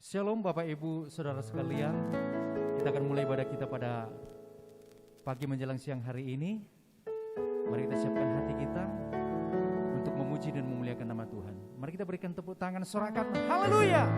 Shalom Bapak Ibu Saudara sekalian. Kita akan mulai ibadah kita pada pagi menjelang siang hari ini. Mari kita siapkan hati kita untuk memuji dan memuliakan nama Tuhan. Mari kita berikan tepuk tangan, sorakan haleluya.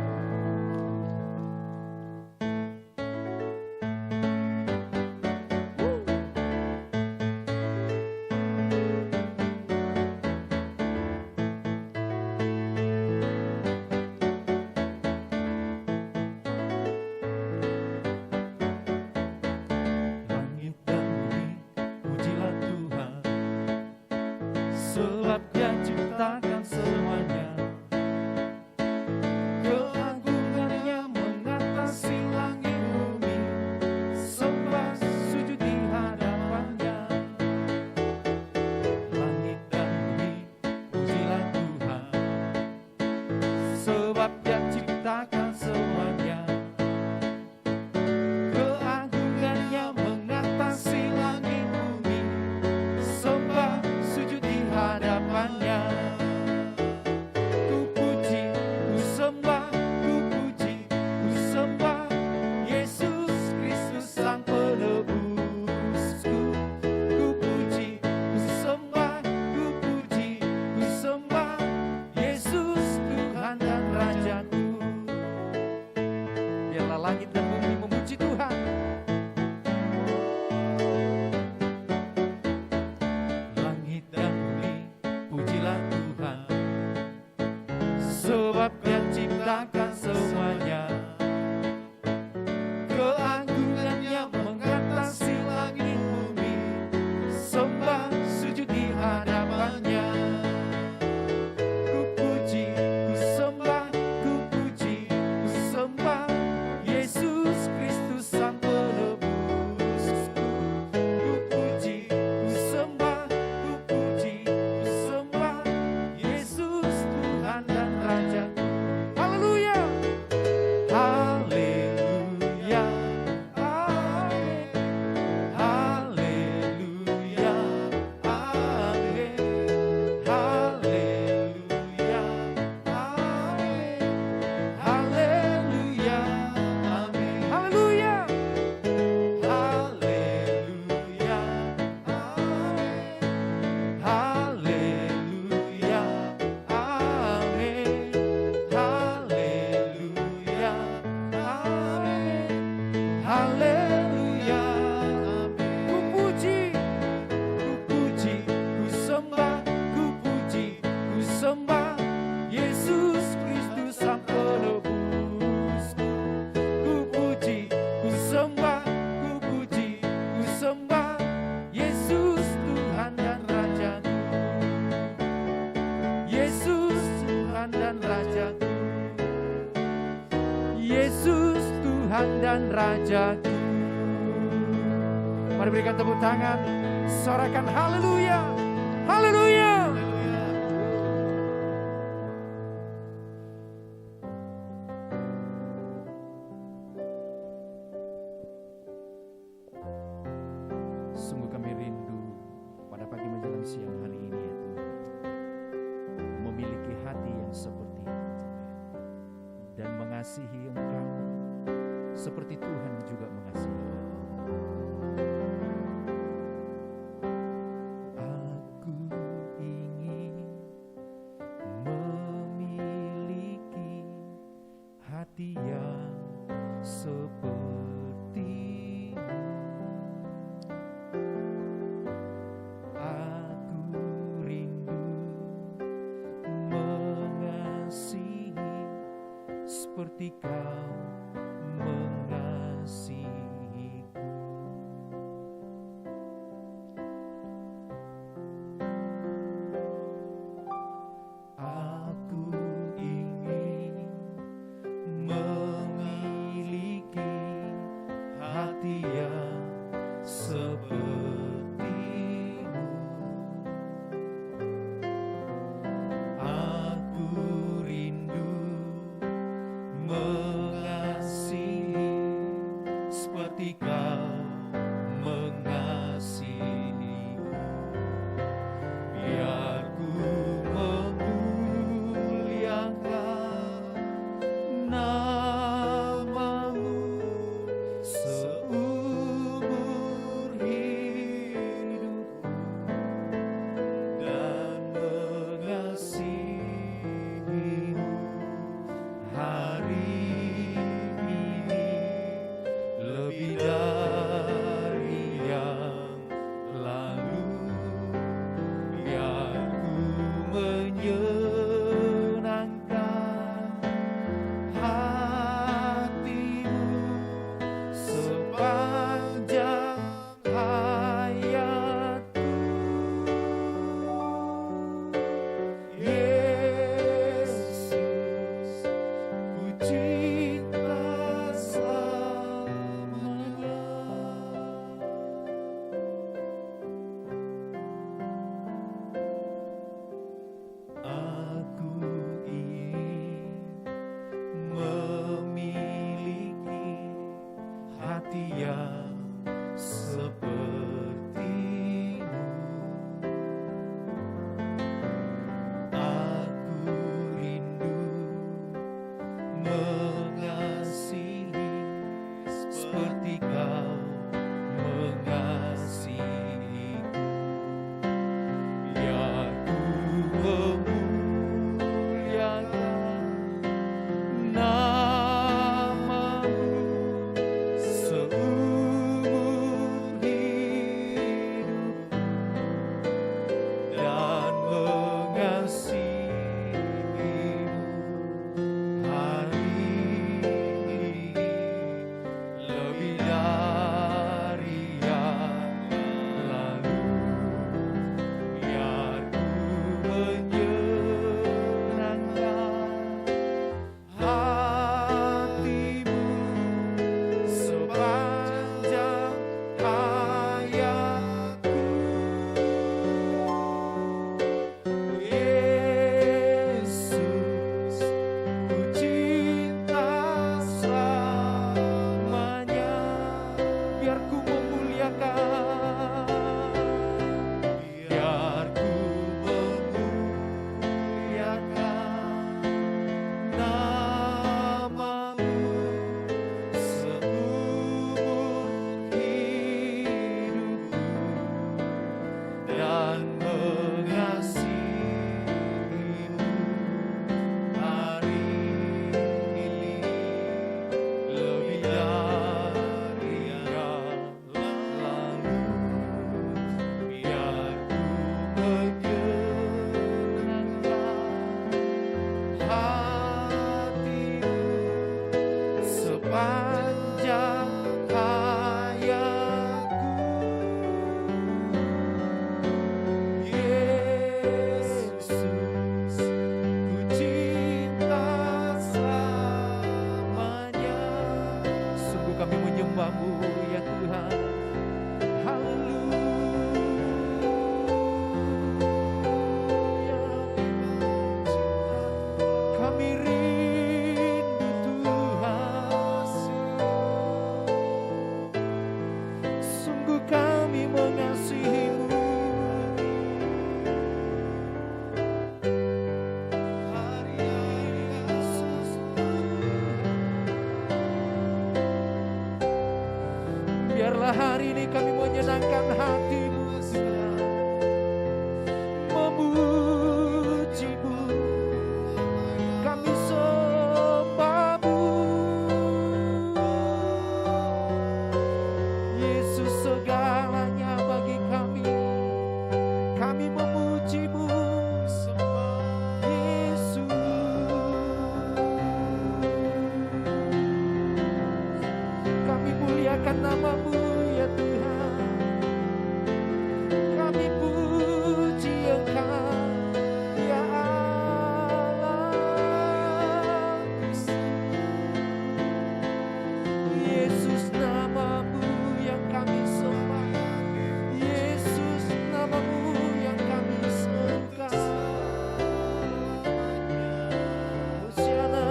Dan Rajaku. Mari berikan tepuk tangan, sorakan haleluya, haleluya. Sungguh kami rindu pada pagi menjelang siang hari ini ya Tuhan, memiliki hati yang seperti itu dan mengasihi Engkau seperti Tuhan juga mengasihi. Aku ingin memiliki hati yang seperti-Mu. Aku rindu mengasihi seperti Kau mengasihiku. Aku ingin memiliki hati yang seperti-Mu. Aku rindu mengasihi seperti Kau mengasihiku. Biar ku memuliakan nama mengasihi seperti Kau mengasihiku. Biar ku memuliakan nama-Mu seumur hidup dan mengasihi hari ini lebih dari yang lalu. Biar ku menyenangkan hati-Mu sepanjang hayatku. Yesus, ku cinta selamanya. Biar ku memuliakan, biar ku memuliakan nama-Mu seumur hidupku dan mengasihi-Mu hari ini lebih dari yang lalu. Biar ku menyenangkan hati-Mu sepanjang hayatku. Yesus, ku cinta selamanya. Sungguh kami menyembah-Mu ya Tuhan. Haleluya. Kami rindu Tuhan. Sungguh kami mengasihi-Mu. Yesus, biarlah hari ini kami menyenangkan hati-Mu, Tuhan. Memuji-Mu, kami sembah-Mu. Yesus segalanya bagi kami. Kami memuji-Mu, Yesus. Kami muliakan nama-Mu ya Tuhan. Kami puji Engkau ya Allah. Yesus, nama-Mu yang kami sembah. Yesus, nama-Mu yang kami sembah. Hosiana.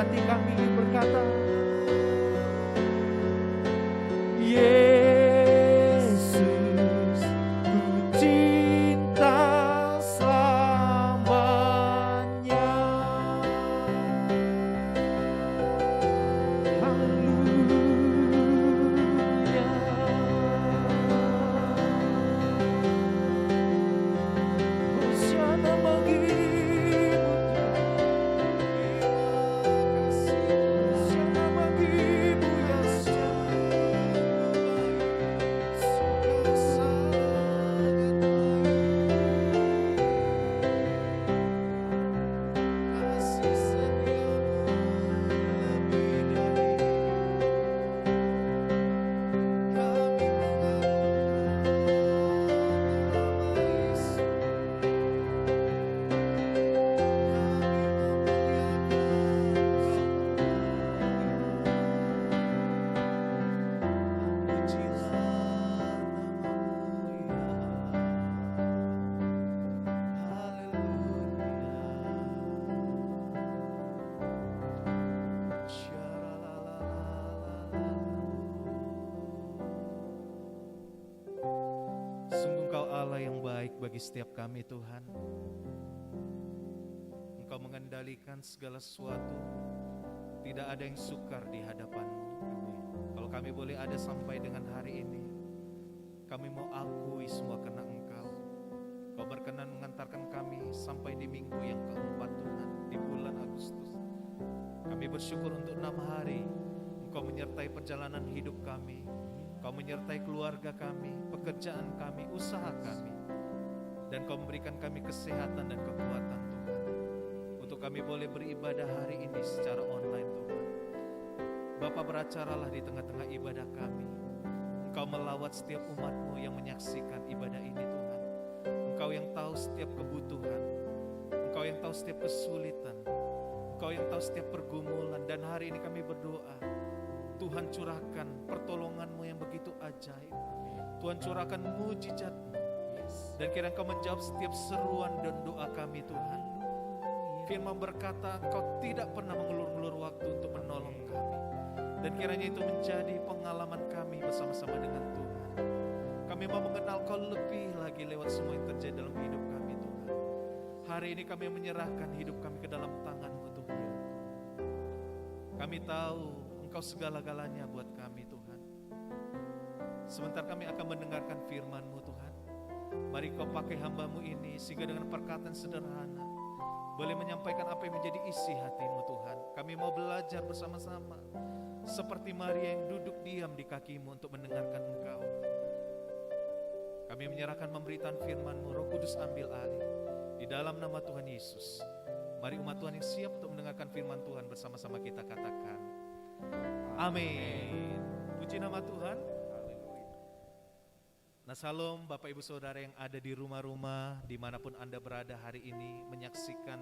hati kami berkata, Yesus, ku cinta selamanya. Haleluya. Hosiana bagimu Hosiana bagimu bagi setiap kami Tuhan. Engkau mengendalikan segala sesuatu, tidak ada yang sukar di hadapan-Mu. Kalau kami boleh ada sampai dengan hari ini, kami mau akui semua karena Engkau. Kau berkenan mengantarkan kami sampai di minggu yang keempat Tuhan, di bulan Agustus. Kami bersyukur untuk 6 hari Engkau menyertai perjalanan hidup kami. Kau menyertai keluarga kami, pekerjaan kami, usaha kami. Dan Kau memberikan kami kesehatan dan kekuatan Tuhan, untuk kami boleh beribadah hari ini secara online Tuhan. Bapa, beracaralah di tengah-tengah ibadah kami. Engkau melawat setiap umat-Mu yang menyaksikan ibadah ini Tuhan. Engkau yang tahu setiap kebutuhan, Engkau yang tahu setiap kesulitan, Engkau yang tahu setiap pergumulan. Dan hari ini kami berdoa, Tuhan curahkan pertolongan-Mu yang begitu ajaib. Tuhan curahkan mujizat-Mu. Dan kiranya Engkau menjawab setiap seruan dan doa kami Tuhan. Firman berkata, Engkau tidak pernah mengulur-ulur waktu untuk menolong kami. Dan kiranya itu menjadi pengalaman kami bersama-sama dengan Tuhan. Kami mau mengenal Kau lebih lagi lewat semua yang terjadi dalam hidup kami Tuhan. Hari ini kami menyerahkan hidup kami ke dalam tangan-Mu Tuhan. Kami tahu Engkau segala-galanya buat kami Tuhan. Sebentar kami akan mendengarkan firman-Mu Tuhan. Mari Kau pakai hamba-Mu ini sehingga dengan perkataan sederhana boleh menyampaikan apa yang menjadi isi hati-Mu Tuhan. Kami mau belajar bersama-sama seperti Maria yang duduk diam di kaki-Mu untuk mendengarkan Engkau. Kami menyerahkan pemberitaan firman-Mu. Roh Kudus ambil alih di dalam nama Tuhan Yesus. Mari umat Tuhan yang siap untuk mendengarkan firman Tuhan bersama-sama kita katakan amin. Puji nama Tuhan. Nah, salam Bapak Ibu Saudara yang ada di rumah-rumah, dimanapun Anda berada hari ini menyaksikan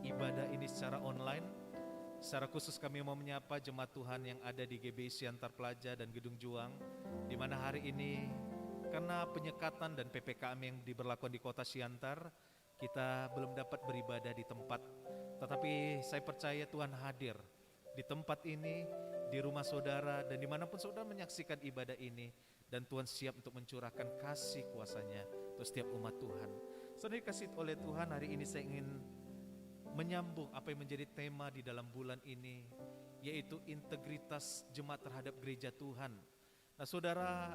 ibadah ini secara online. Secara khusus kami mau menyapa jemaat Tuhan yang ada di GBI Siantar Plaza dan Gedung Juang, di mana hari ini karena penyekatan dan PPKM yang diberlakukan di kota Siantar, kita belum dapat beribadah di tempat. Tetapi saya percaya Tuhan hadir di tempat ini, di rumah saudara, dan dimanapun saudara menyaksikan ibadah ini. Dan Tuhan siap untuk mencurahkan kasih kuasa-Nya untuk setiap umat Tuhan. Saudara dikasihi oleh Tuhan, hari ini saya ingin menyambung apa yang menjadi tema di dalam bulan ini, yaitu integritas jemaat terhadap gereja Tuhan. Nah saudara,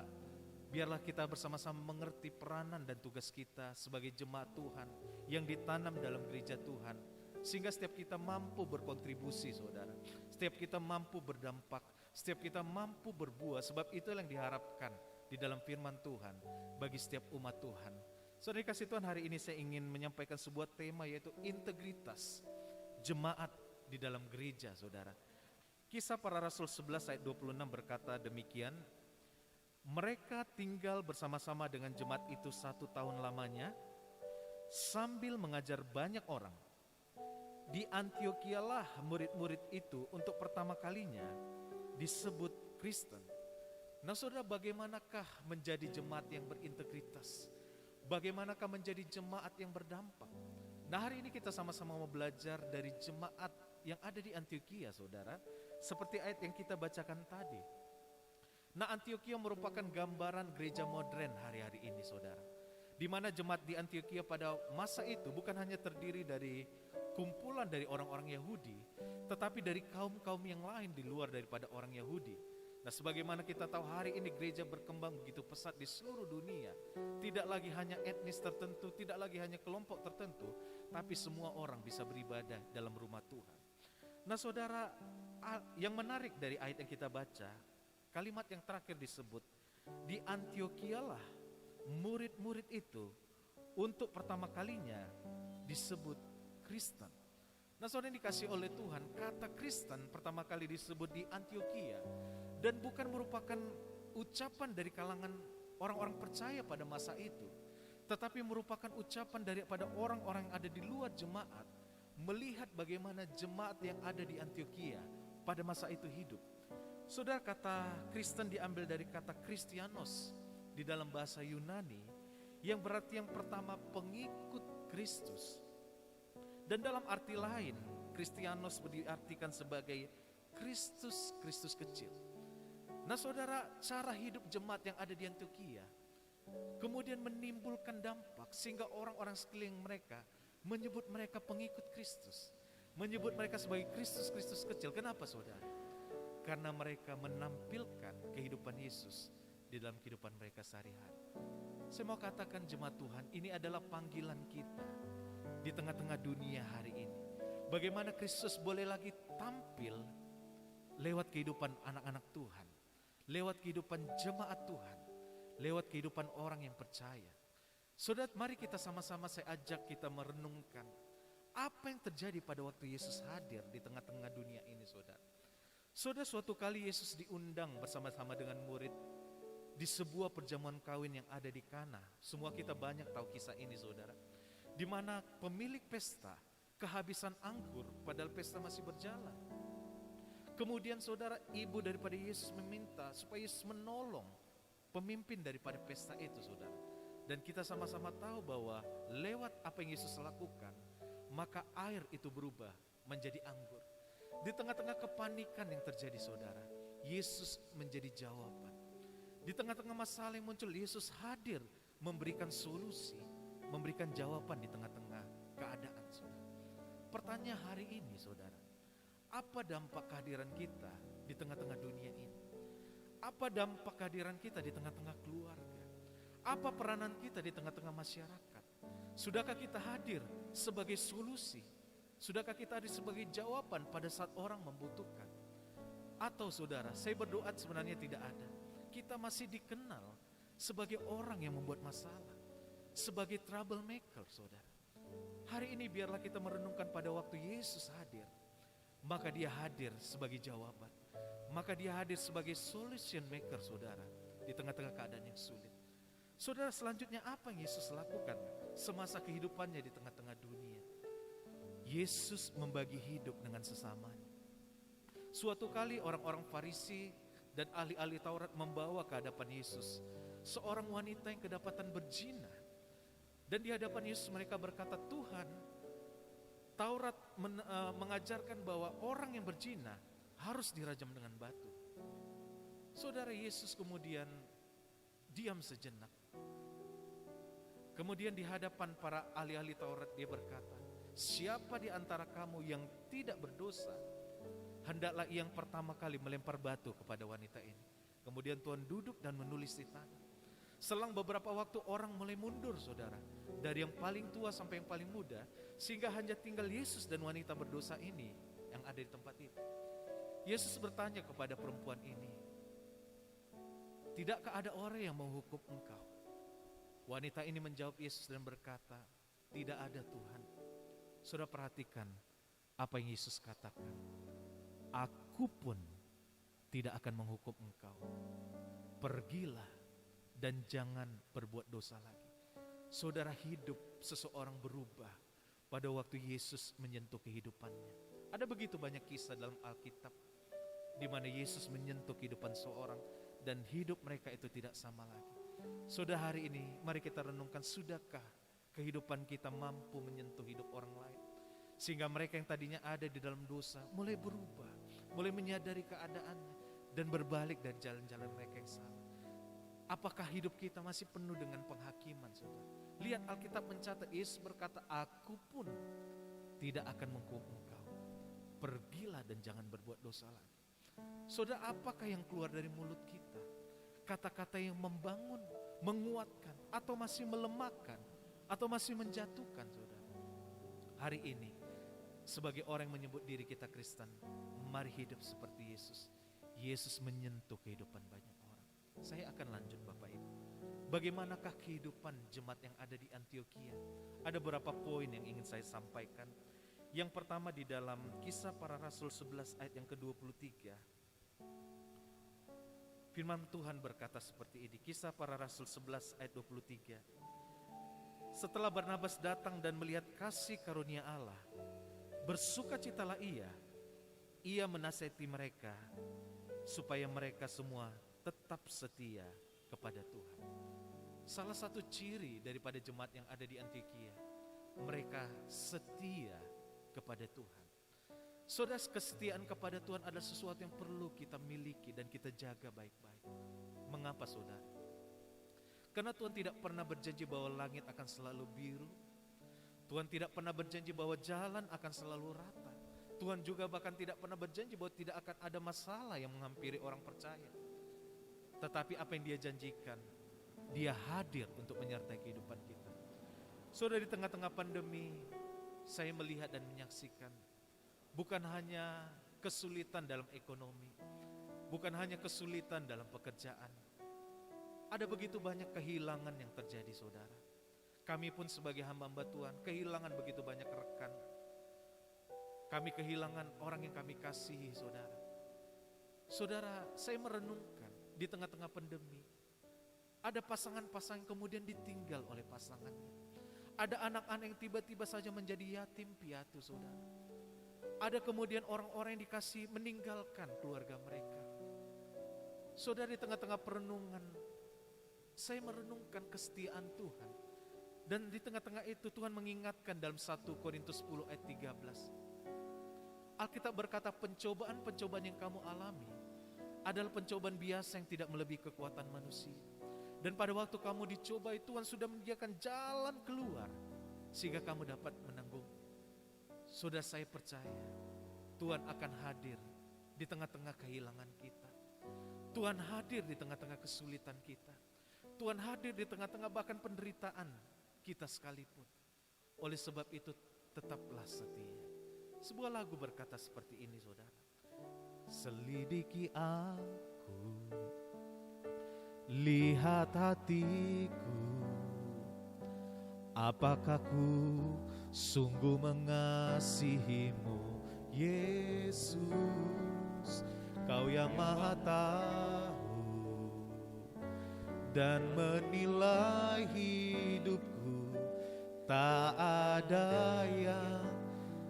biarlah kita bersama-sama mengerti peranan dan tugas kita sebagai jemaat Tuhan yang ditanam dalam gereja Tuhan. Sehingga setiap kita mampu berkontribusi saudara, setiap kita mampu berdampak, setiap kita mampu berbuah, sebab itu yang diharapkan di dalam firman Tuhan bagi setiap umat Tuhan. Saudara kasih Tuhan, hari ini saya ingin menyampaikan sebuah tema, yaitu integritas jemaat di dalam gereja saudara. Kisah Para Rasul 11 ayat 26 berkata demikian, mereka tinggal bersama-sama dengan jemaat itu 1 tahun lamanya sambil mengajar banyak orang. Di Antiokialah murid-murid itu untuk pertama kalinya disebut Kristen. Nah saudara, bagaimanakah menjadi jemaat yang berintegritas? Bagaimanakah menjadi jemaat yang berdampak? Nah hari ini kita sama-sama mau belajar dari jemaat yang ada di Antioquia, saudara. Seperti ayat yang kita bacakan tadi. Nah, Antioquia merupakan gambaran gereja modern hari-hari ini, saudara. Di mana jemaat di Antioquia pada masa itu bukan hanya terdiri dari kumpulan dari orang-orang Yahudi, tetapi dari kaum-kaum yang lain di luar daripada orang Yahudi. Nah, sebagaimana kita tahu hari ini gereja berkembang begitu pesat di seluruh dunia. Tidak lagi hanya etnis tertentu, tidak lagi hanya kelompok tertentu, tapi semua orang bisa beribadah dalam rumah Tuhan. Nah, saudara, yang menarik dari ayat yang kita baca, kalimat yang terakhir disebut, di Antioquia lah murid-murid itu untuk pertama kalinya disebut Kristen. Nah, saudara, dikasih oleh Tuhan, kata Kristen pertama kali disebut di Antioquia. Dan bukan merupakan ucapan dari kalangan orang-orang percaya pada masa itu, tetapi merupakan ucapan daripada orang-orang yang ada di luar jemaat, melihat bagaimana jemaat yang ada di Antioquia pada masa itu hidup. Saudara, kata Kristen diambil dari kata Christianos di dalam bahasa Yunani, yang berarti yang pertama pengikut Kristus. Dan dalam arti lain, Christianos diartikan sebagai Kristus, Kristus kecil. Nah, saudara, cara hidup jemaat yang ada di Antioquia kemudian menimbulkan dampak sehingga orang-orang sekeliling mereka menyebut mereka pengikut Kristus, menyebut mereka sebagai Kristus, Kristus kecil. Kenapa, saudara? Karena mereka menampilkan kehidupan Yesus di dalam kehidupan mereka sehari-hari. Saya mau katakan jemaat Tuhan, ini adalah panggilan kita di tengah-tengah dunia hari ini. Bagaimana Kristus boleh lagi tampil lewat kehidupan anak-anak Tuhan, lewat kehidupan jemaat Tuhan, lewat kehidupan orang yang percaya. Saudara, mari kita sama-sama, saya ajak kita merenungkan apa yang terjadi pada waktu Yesus hadir di tengah-tengah dunia ini, saudara. Saudara, suatu kali Yesus diundang bersama-sama dengan murid di sebuah perjamuan kawin yang ada di Kana. Semua kita banyak tahu kisah ini, saudara. Di mana pemilik pesta kehabisan anggur padahal pesta masih berjalan. Kemudian, saudara, ibu daripada Yesus meminta supaya Yesus menolong pemimpin daripada pesta itu, saudara. Dan kita sama-sama tahu bahwa lewat apa yang Yesus lakukan, maka air itu berubah menjadi anggur. Di tengah-tengah kepanikan yang terjadi, saudara, Yesus menjadi jawaban. Di tengah-tengah masalah yang muncul, Yesus hadir memberikan solusi, memberikan jawaban di tengah-tengah keadaan, saudara. Pertanyaan hari ini, saudara, apa dampak kehadiran kita di tengah-tengah dunia ini? Apa dampak kehadiran kita di tengah-tengah keluarga? Apa peranan kita di tengah-tengah masyarakat? Sudahkah kita hadir sebagai solusi? Sudahkah kita hadir sebagai jawaban pada saat orang membutuhkan? Atau, saudara, saya berdoa sebenarnya tidak ada. Kita masih dikenal sebagai orang yang membuat masalah, sebagai troublemaker, saudara. Hari ini biarlah kita merenungkan pada waktu Yesus hadir. Maka dia hadir sebagai jawaban. Maka dia hadir sebagai solution maker, saudara, di tengah-tengah keadaan yang sulit. Saudara, selanjutnya apa yang Yesus lakukan semasa kehidupannya di tengah-tengah dunia? Yesus membagi hidup dengan sesamanya. Suatu kali orang-orang Farisi dan ahli-ahli Taurat membawa ke hadapan Yesus seorang wanita yang kedapatan berzina. Dan di hadapan Yesus mereka berkata, Tuhan, Taurat mengajarkan bahwa orang yang berzina harus dirajam dengan batu. Saudara, Yesus kemudian diam sejenak. Kemudian di hadapan para ahli-ahli Taurat dia berkata, siapa di antara kamu yang tidak berdosa, hendaklah yang pertama kali melempar batu kepada wanita ini. Kemudian Tuhan duduk dan menulis di tanah. Selang beberapa waktu orang mulai mundur, saudara, dari yang paling tua sampai yang paling muda, sehingga hanya tinggal Yesus dan wanita berdosa ini yang ada di tempat itu. Yesus bertanya kepada perempuan ini, tidakkah ada orang yang menghukum engkau? Wanita ini menjawab Yesus dan berkata, tidak ada, Tuhan. Saudara, perhatikan apa yang Yesus katakan, aku pun tidak akan menghukum engkau. Pergilah dan jangan berbuat dosa lagi. Saudara, hidup seseorang berubah pada waktu Yesus menyentuh kehidupannya. Ada begitu banyak kisah dalam Alkitab di mana Yesus menyentuh kehidupan seorang dan hidup mereka itu tidak sama lagi. Saudara, hari ini mari kita renungkan, sudahkah kehidupan kita mampu menyentuh hidup orang lain? Sehingga mereka yang tadinya ada di dalam dosa mulai berubah, mulai menyadari keadaannya dan berbalik dari jalan-jalan mereka yang salah. Apakah hidup kita masih penuh dengan penghakiman, saudara? Lihat Alkitab mencatat, Yesus berkata, aku pun tidak akan menghukum engkau. Pergilah dan jangan berbuat dosa lagi. Saudara, apakah yang keluar dari mulut kita? Kata-kata yang membangun, menguatkan, atau masih melemahkan, atau masih menjatuhkan, saudara? Hari ini, sebagai orang yang menyebut diri kita Kristen, mari hidup seperti Yesus. Yesus menyentuh kehidupan banyak orang. Saya akan lanjut Bapak Ibu. Bagaimanakah kehidupan jemaat yang ada di Antioquia? Ada beberapa poin yang ingin saya sampaikan. Yang pertama di dalam Kisah Para Rasul 11 ayat yang ke-23. Firman Tuhan berkata seperti ini, Kisah Para Rasul 11 ayat 23. Setelah Barnabas datang dan melihat kasih karunia Allah, bersukacitalah ia menasihati mereka supaya mereka semua tetap setia kepada Tuhan. Salah satu ciri daripada jemaat yang ada di Antioquia, mereka setia kepada Tuhan. Saudara, kesetiaan kepada Tuhan adalah sesuatu yang perlu kita miliki dan kita jaga baik-baik. Mengapa, saudara? Karena Tuhan tidak pernah berjanji bahwa langit akan selalu biru. Tuhan tidak pernah berjanji bahwa jalan akan selalu rata. Tuhan juga bahkan tidak pernah berjanji bahwa tidak akan ada masalah yang menghampiri orang percaya. Tetapi apa yang Dia janjikan, Dia hadir untuk menyertai kehidupan kita. Saudara, di tengah-tengah pandemi, saya melihat dan menyaksikan bukan hanya kesulitan dalam ekonomi, bukan hanya kesulitan dalam pekerjaan. Ada begitu banyak kehilangan yang terjadi, saudara. Kami pun sebagai hamba-hamba Tuhan kehilangan begitu banyak rekan. Kami kehilangan orang yang kami kasihi, saudara. Saudara, saya merenungkan di tengah-tengah pandemi, ada pasangan-pasangan kemudian ditinggal oleh pasangannya. Ada anak-anak yang tiba-tiba saja menjadi yatim piatu, saudara. Ada kemudian orang-orang yang dikasih meninggalkan keluarga mereka. Saudara, di tengah-tengah perenungan, saya merenungkan kesetiaan Tuhan. Dan di tengah-tengah itu Tuhan mengingatkan dalam 1 Korintus 10 ayat 13. Alkitab berkata, pencobaan-pencobaan yang kamu alami adalah pencobaan biasa yang tidak melebihi kekuatan manusia. Dan pada waktu kamu dicoba, Tuhan sudah menyediakan jalan keluar sehingga kamu dapat menanggung. Saudara, saya percaya Tuhan akan hadir di tengah-tengah kehilangan kita. Tuhan hadir di tengah-tengah kesulitan kita. Tuhan hadir di tengah-tengah bahkan penderitaan kita sekalipun. Oleh sebab itu tetaplah setia. Sebuah lagu berkata seperti ini, saudara. Selidiki aku, lihat hatiku, apakah ku sungguh mengasihimu, Yesus, Kau yang Maha Tahu dan menilai hidupku. Tak ada yang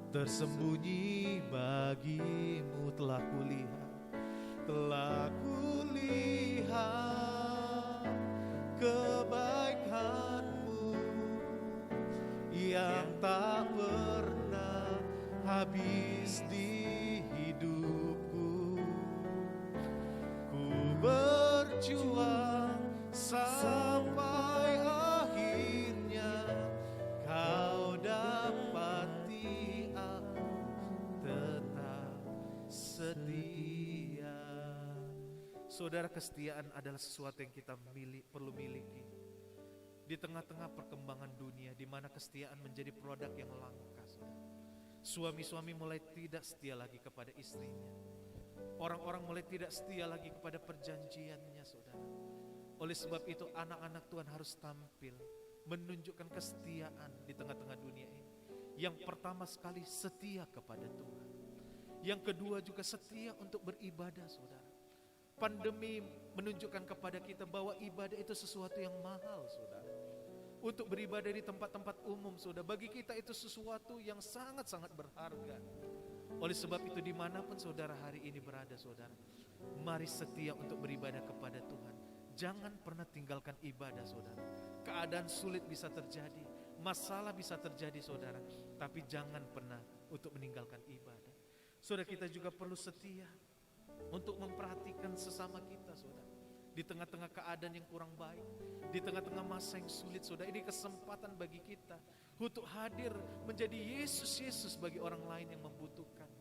tersembunyi bagimu. Telah kulihat kebaikanmu yang tak pernah habis di hidupku. Ku berjuang sampai akhirnya Kau dapati aku tetap setia. Saudara, kesetiaan adalah sesuatu yang kita perlu miliki. Di tengah-tengah perkembangan dunia di mana kesetiaan menjadi produk yang langka, saudara. Suami-suami mulai tidak setia lagi kepada istrinya. Orang-orang mulai tidak setia lagi kepada perjanjiannya, saudara. Oleh sebab itu anak-anak Tuhan harus tampil menunjukkan kesetiaan di tengah-tengah dunia ini. Yang pertama sekali setia kepada Tuhan. Yang kedua juga setia untuk beribadah, saudara. Pandemi menunjukkan kepada kita bahwa ibadah itu sesuatu yang mahal, saudara. Untuk beribadah di tempat-tempat umum, saudara, bagi kita itu sesuatu yang sangat-sangat berharga. Oleh sebab itu dimanapun saudara hari ini berada, saudara, mari setia untuk beribadah kepada Tuhan. Jangan pernah tinggalkan ibadah, saudara. Keadaan sulit bisa terjadi, masalah bisa terjadi saudara, tapi jangan pernah untuk meninggalkan ibadah. Saudara, kita juga perlu setia untuk memperhatikan sesama kita saudara. Di tengah-tengah keadaan yang kurang baik, di tengah-tengah masa yang sulit saudara, ini kesempatan bagi kita untuk hadir menjadi Yesus bagi orang lain yang membutuhkan.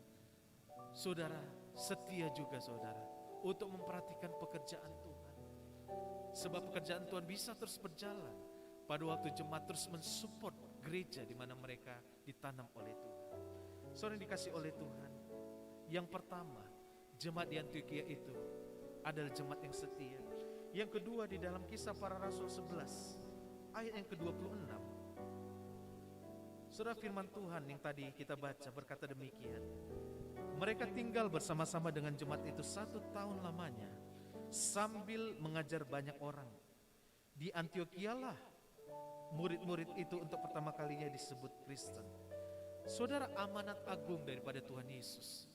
Saudara, setia juga saudara untuk memperhatikan pekerjaan Tuhan. Sebab pekerjaan Tuhan bisa terus berjalan pada waktu jemaat terus mensupport gereja di mana mereka ditanam oleh Tuhan. Saudara yang dikasih oleh Tuhan, yang pertama, jemaat di Antioquia itu adalah jemaat yang setia. Yang kedua, di dalam Kisah Para Rasul 11 ayat yang ke-26, saudara, firman Tuhan yang tadi kita baca berkata demikian, mereka tinggal bersama-sama dengan jemaat itu 1 tahun lamanya sambil mengajar banyak orang. Di Antioquia lah murid-murid itu untuk pertama kalinya disebut Kristen. Saudara, amanat agung daripada Tuhan Yesus,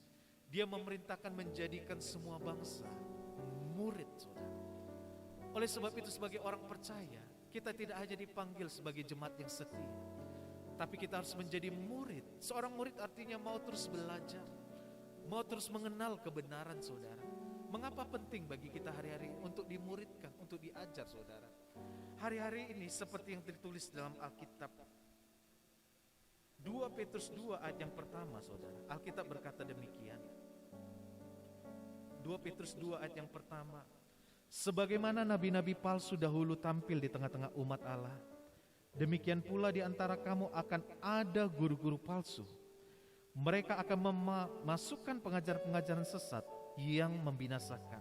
Dia memerintahkan menjadikan semua bangsa murid saudara. Oleh sebab itu sebagai orang percaya, kita tidak hanya dipanggil sebagai jemaat yang setia, tapi kita harus menjadi murid. Seorang murid artinya mau terus belajar, mau terus mengenal kebenaran saudara. Mengapa penting bagi kita hari-hari untuk dimuridkan, untuk diajar saudara? Hari-hari ini seperti yang tertulis dalam Alkitab, 2 Petrus 2 ayat yang pertama saudara. Alkitab berkata demikian, 2 Petrus 2 ayat yang pertama, sebagaimana nabi-nabi palsu dahulu tampil di tengah-tengah umat Allah, demikian pula di antara kamu akan ada guru-guru palsu. Mereka akan memasukkan pengajaran-pengajaran sesat yang membinasakan.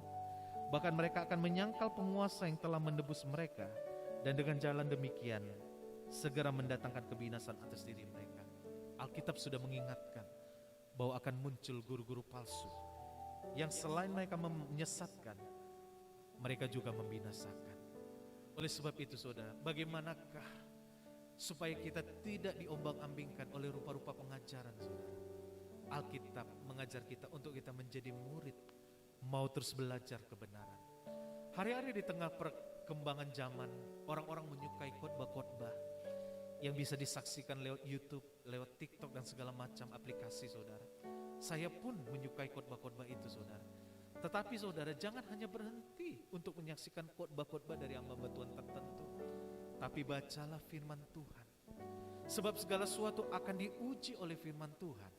Bahkan mereka akan menyangkal penguasa yang telah menebus mereka, dan dengan jalan demikian segera mendatangkan kebinasan atas diri mereka. Alkitab sudah mengingatkan bahwa akan muncul guru-guru palsu yang selain mereka menyesatkan, mereka juga membinasakan. Oleh sebab itu saudara, bagaimanakah supaya kita tidak diombang-ambingkan oleh rupa-rupa pengajaran saudara? Alkitab mengajar kita untuk kita menjadi murid, mau terus belajar kebenaran. Hari-hari di tengah perkembangan zaman, orang-orang menyukai khotbah-khotbah yang bisa disaksikan lewat YouTube, lewat TikTok dan segala macam aplikasi saudara. Saya pun menyukai khotbah-khotbah itu saudara. Tetapi saudara, jangan hanya berhenti untuk menyaksikan khotbah-khotbah dari hamba Tuhan tertentu, tapi bacalah firman Tuhan. Sebab segala sesuatu akan diuji oleh firman Tuhan.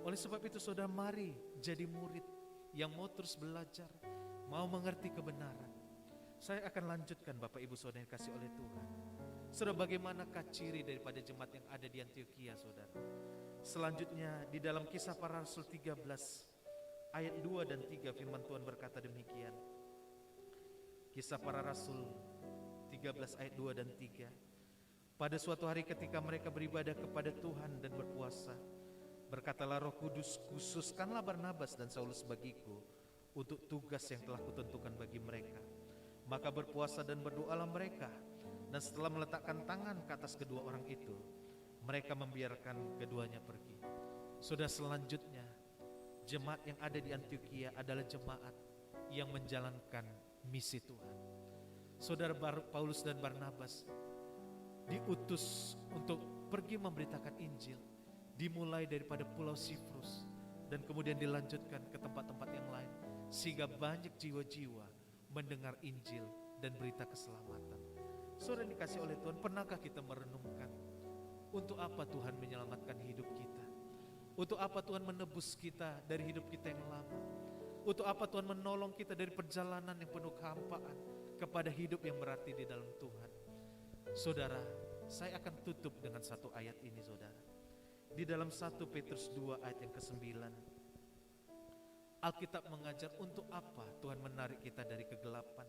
Oleh sebab itu saudara, mari jadi murid yang mau terus belajar, mau mengerti kebenaran. Saya akan lanjutkan Bapak Ibu Saudara yang dikasih oleh Tuhan. Saudara, bagaimanakah ciri daripada jemaat yang ada di Antioquia saudara? Selanjutnya di dalam Kisah Para Rasul 13 ayat 2 dan 3 firman Tuhan berkata demikian. Kisah Para Rasul 13 ayat 2 dan 3. Pada suatu hari ketika mereka beribadah kepada Tuhan dan berpuasa, berkatalah Roh Kudus, khususkanlah Barnabas dan Saulus bagiku untuk tugas yang telah kutentukan bagi mereka. Maka berpuasa dan berdoalah mereka, dan setelah meletakkan tangan ke atas kedua orang itu, mereka membiarkan keduanya pergi. Saudara, selanjutnya jemaat yang ada di Antioquia adalah jemaat yang menjalankan misi Tuhan. Saudara, Paulus dan Barnabas diutus untuk pergi memberitakan Injil, dimulai daripada Pulau Siprus dan kemudian dilanjutkan ke tempat-tempat yang lain, sehingga banyak jiwa-jiwa mendengar Injil dan berita keselamatan. Saudara dikasih oleh Tuhan, pernahkah kita merenungkan untuk apa Tuhan menyelamatkan hidup kita? Untuk apa Tuhan menebus kita dari hidup kita yang lama? Untuk apa Tuhan menolong kita dari perjalanan yang penuh kehampaan kepada hidup yang berarti di dalam Tuhan? Saudara, saya akan tutup dengan satu ayat ini saudara. Di dalam 1 Petrus 2 ayat yang ke-9, Alkitab mengajar untuk apa Tuhan menarik kita dari kegelapan.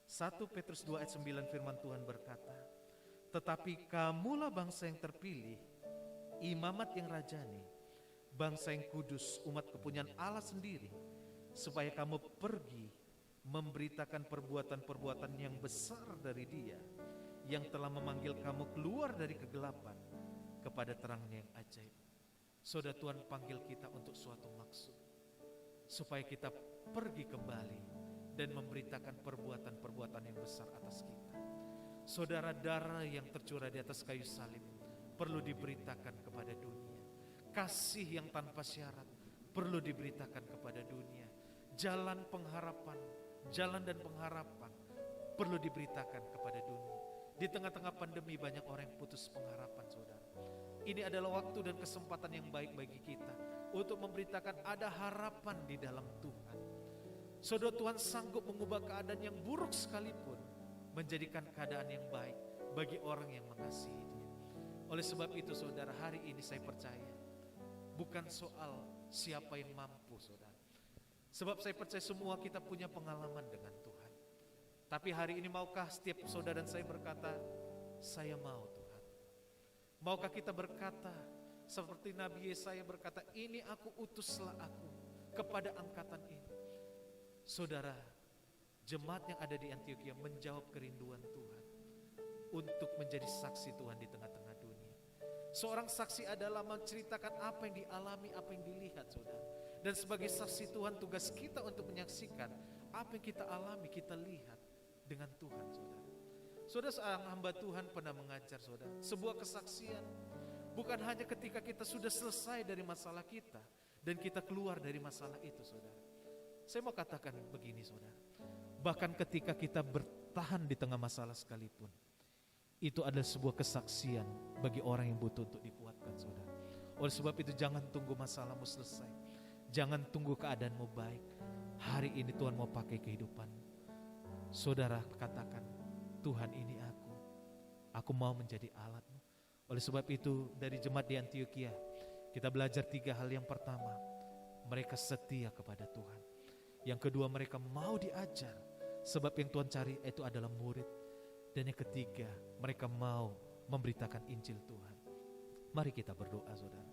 1 Petrus 2 ayat 9 firman Tuhan berkata, tetapi kamulah bangsa yang terpilih, imamat yang rajani, bangsa yang kudus, umat kepunyaan Allah sendiri, supaya kamu pergi memberitakan perbuatan-perbuatan yang besar dari Dia yang telah memanggil kamu keluar dari kegelapan kepada terangnya yang ajaib. Saudara, Tuhan panggil kita untuk suatu maksud, supaya kita pergi kembali dan memberitakan perbuatan-perbuatan yang besar atas kita. Saudara, darah yang tercurah di atas kayu salib perlu diberitakan kepada dunia. Kasih yang tanpa syarat perlu diberitakan kepada dunia. Jalan pengharapan, jalan dan pengharapan perlu diberitakan kepada dunia. Di tengah-tengah pandemi banyak orang yang putus pengharapan, saudara. Ini adalah waktu dan kesempatan yang baik bagi kita untuk memberitakan ada harapan di dalam Tuhan. Saudara, Tuhan sanggup mengubah keadaan yang buruk sekalipun menjadikan keadaan yang baik bagi orang yang mengasihi Dia. Oleh sebab itu, saudara, hari ini saya percaya bukan soal siapa yang mampu, saudara. Sebab saya percaya semua kita punya pengalaman dengan Tuhan. Tapi hari ini maukah setiap saudara dan saya berkata, saya mau Tuhan. Maukah kita berkata seperti Nabi Yesaya berkata, ini aku utuslah aku kepada angkatan ini. Saudara, jemaat yang ada di Antioquia menjawab kerinduan Tuhan untuk menjadi saksi Tuhan di tengah-tengah dunia. Seorang saksi adalah menceritakan apa yang dialami, apa yang dilihat, saudara. Dan sebagai saksi Tuhan, tugas kita untuk menyaksikan apa yang kita alami, kita lihat dengan Tuhan, saudara. Saudara, seorang hamba Tuhan pernah mengajar, saudara, sebuah kesaksian bukan hanya ketika kita sudah selesai dari masalah kita dan kita keluar dari masalah itu, saudara. Saya mau katakan begini, saudara. Bahkan ketika kita bertahan di tengah masalah sekalipun, itu adalah sebuah kesaksian bagi orang yang butuh untuk dikuatkan, saudara. Oleh sebab itu jangan tunggu masalahmu selesai. Jangan tunggu keadaanmu baik. Hari ini Tuhan mau pakai kehidupan. Saudara katakan, Tuhan ini aku mau menjadi alatmu. Oleh sebab itu dari jemaat di Antioquia, kita belajar 3 hal. Yang pertama, mereka setia kepada Tuhan. Yang kedua, mereka mau diajar. Sebab yang Tuhan cari itu adalah murid. Dan yang ketiga, mereka mau memberitakan Injil Tuhan. Mari kita berdoa, saudara.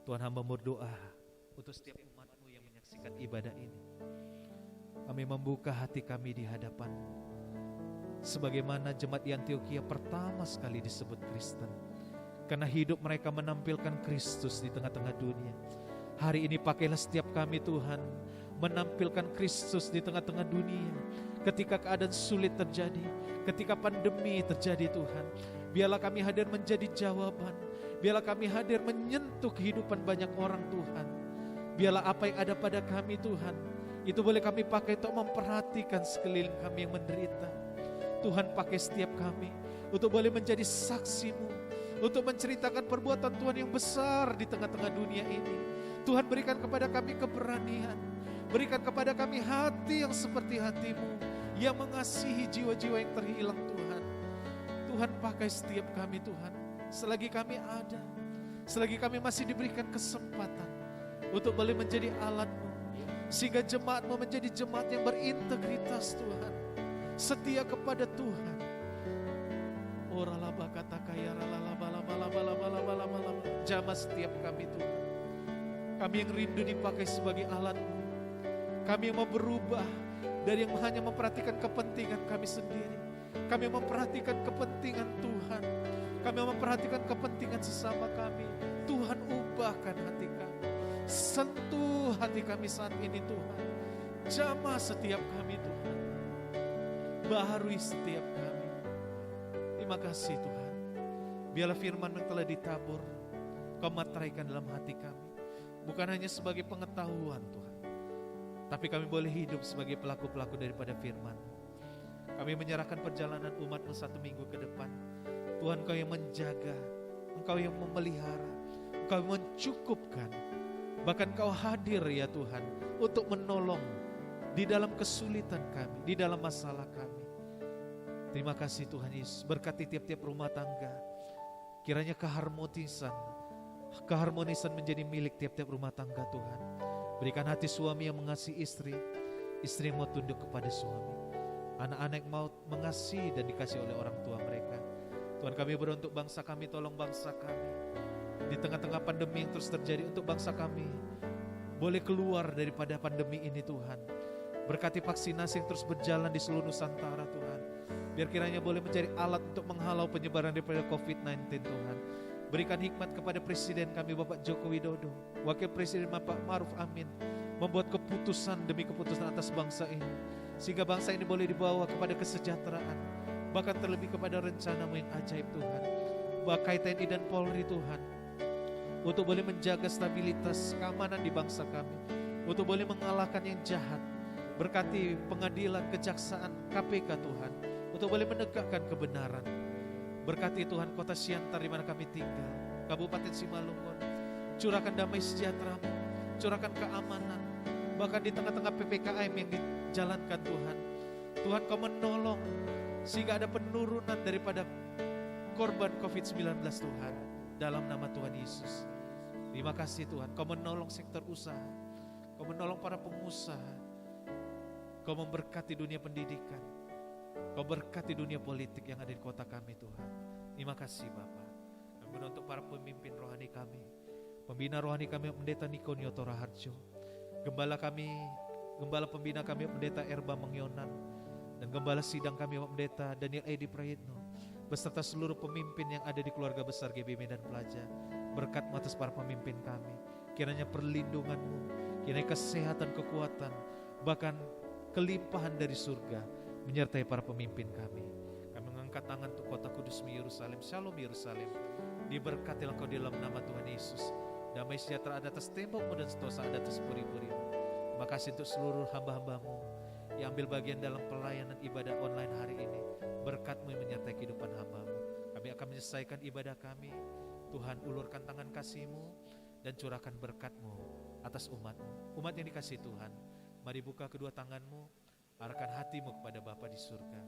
Tuhan, hamba berdoa untuk setiap umat-Mu yang menyaksikan ibadah ini. Kami membuka hati kami di hadapan-Mu. Sebagaimana jemaat di Antioquia pertama sekali disebut Kristen. Karena hidup mereka menampilkan Kristus di tengah-tengah dunia. Hari ini pakailah setiap kami, Tuhan, menampilkan Kristus di tengah-tengah dunia. Ketika keadaan sulit terjadi, ketika pandemi terjadi, Tuhan, biarlah kami hadir menjadi jawaban. Biarlah kami hadir menyentuh kehidupan banyak orang, Tuhan. Biarlah apa yang ada pada kami, Tuhan, itu boleh kami pakai untuk memperhatikan sekeliling kami yang menderita. Tuhan, pakai setiap kami untuk boleh menjadi saksi-Mu, untuk menceritakan perbuatan Tuhan yang besar di tengah-tengah dunia ini. Tuhan, berikan kepada kami keberanian, berikan kepada kami hati yang seperti hati-Mu, yang mengasihi jiwa-jiwa yang terhilang, Tuhan. Tuhan, pakai setiap kami, Tuhan, selagi kami ada, selagi kami masih diberikan kesempatan untuk boleh menjadi alat-Mu, sehingga jemaat-Mu menjadi jemaat yang berintegritas, Tuhan, setia kepada Tuhan. Jamah setiap kami, Tuhan. Kami yang rindu dipakai sebagai alat-Mu. Kami yang mau berubah dari yang hanya memperhatikan kepentingan kami sendiri. Kami yang memperhatikan kepentingan Tuhan. Kami yang memperhatikan kepentingan sesama kami. Tuhan, ubahkan hati kami. Sentuh hati kami saat ini, Tuhan. Jamah setiap kami, Tuhan. Baharui setiap kami. Terima kasih, Tuhan. Biarlah firman yang telah ditabur Kau materaikan dalam hati kami. Bukan hanya sebagai pengetahuan, Tuhan, tapi kami boleh hidup sebagai pelaku-pelaku daripada firman. Kami menyerahkan perjalanan umat-Mu 1 minggu ke depan. Tuhan, Kau yang menjaga, Engkau yang memelihara, Engkau yang mencukupkan. Bahkan Kau hadir, ya Tuhan, untuk menolong di dalam kesulitan kami, di dalam masalah kami. Terima kasih Tuhan Yesus. Berkati tiap-tiap rumah tangga. Kiranya keharmonisan menjadi milik tiap-tiap rumah tangga, Tuhan. Berikan hati suami yang mengasihi istri, istri yang mau tunduk kepada suami, anak-anak yang mau mengasihi dan dikasihi oleh orang tua mereka. Tuhan, kami berdoa untuk bangsa kami, tolong bangsa kami. Di tengah-tengah pandemi yang terus terjadi, untuk bangsa kami boleh keluar daripada pandemi ini, Tuhan. Berkati vaksinasi yang terus berjalan di seluruh Nusantara, Tuhan. Biar kiranya boleh menjadi alat untuk menghalau penyebaran daripada COVID-19, Tuhan. Berikan hikmat kepada Presiden kami Bapak Joko Widodo, Wakil Presiden Bapak Ma'ruf Amin, membuat keputusan demi keputusan atas bangsa ini, sehingga bangsa ini boleh dibawa kepada kesejahteraan, bahkan terlebih kepada rencana-Mu yang ajaib Tuhan. Pakai TNI dan Polri Tuhan, untuk boleh menjaga stabilitas keamanan di bangsa kami, untuk boleh mengalahkan yang jahat. Berkati pengadilan, kejaksaan, KPK Tuhan, untuk boleh menegakkan kebenaran. Berkati Tuhan kota Siantar di mana kami tinggal, Kabupaten Simalungun. Curahkan damai sejahtera-Mu, curahkan keamanan, bahkan di tengah-tengah PPKM yang dijalankan Tuhan. Tuhan, Kau menolong sehingga ada penurunan daripada korban COVID-19 Tuhan, dalam nama Tuhan Yesus. Terima kasih Tuhan, Kau menolong sektor usaha, Kau menolong para pengusaha, Kau memberkati dunia pendidikan, Kau berkati dunia politik yang ada di kota kami Tuhan. Terima kasih Bapa. Kami untuk para pemimpin rohani kami, pembina rohani kami Pendeta Niko Nyoto Raharjo, Gembala pembina kami Pendeta Erba Mengyonan, dan Gembala sidang kami Pendeta Daniel Edi Prayitno, beserta seluruh pemimpin yang ada di keluarga besar GB Medan Plaja. Berkat atas para pemimpin kami, kiranya perlindungan-Mu, kiranya kesehatan, kekuatan, bahkan kelimpahan dari surga menyertai para pemimpin kami. Kami mengangkat tangan untuk kota kudus-Mu Yerusalem. Shalom Yerusalem, diberkatilah Kau di dalam nama Tuhan Yesus. Damai sejahtera ada atas tembok-Mu dan sentosa ada atas puri-puri-Mu. Terima kasih untuk seluruh hamba-hamba-Mu yang ambil bagian dalam pelayanan ibadah online hari ini. Berkat-Mu yang menyertai kehidupan hamba-Mu. Kami akan menyelesaikan ibadah kami. Tuhan, ulurkan tangan kasih-Mu dan curahkan berkat-Mu atas umat-Mu. Umat yang dikasihi Tuhan, mari buka kedua tanganmu, arahkan hatimu kepada Bapa di surga.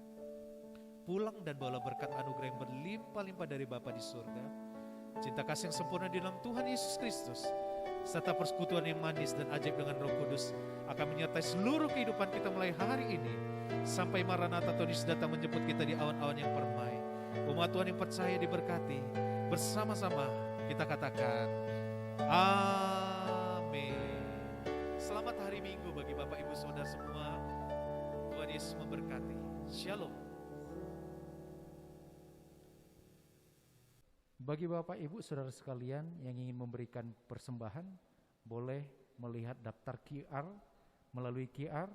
Pulang dan bawalah berkat anugerah yang berlimpah-limpah dari Bapa di surga. Cinta kasih yang sempurna di dalam Tuhan Yesus Kristus, serta persekutuan yang manis dan ajaib dengan Roh Kudus akan menyertai seluruh kehidupan kita mulai hari ini sampai Maranatha Tuhan Yesus datang menjemput kita di awan-awan yang permai. Umat Tuhan yang percaya diberkati, bersama-sama kita katakan amin. Selamat hari Minggu bagi Bapak Ibu Saudara semua. Tuhan Yesus memberkati. Shalom. Bagi Bapak Ibu Saudara sekalian yang ingin memberikan persembahan, boleh melihat daftar QR melalui QR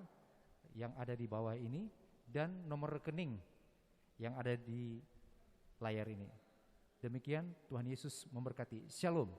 yang ada di bawah ini dan nomor rekening yang ada di layar ini. Demikian, Tuhan Yesus memberkati. Shalom.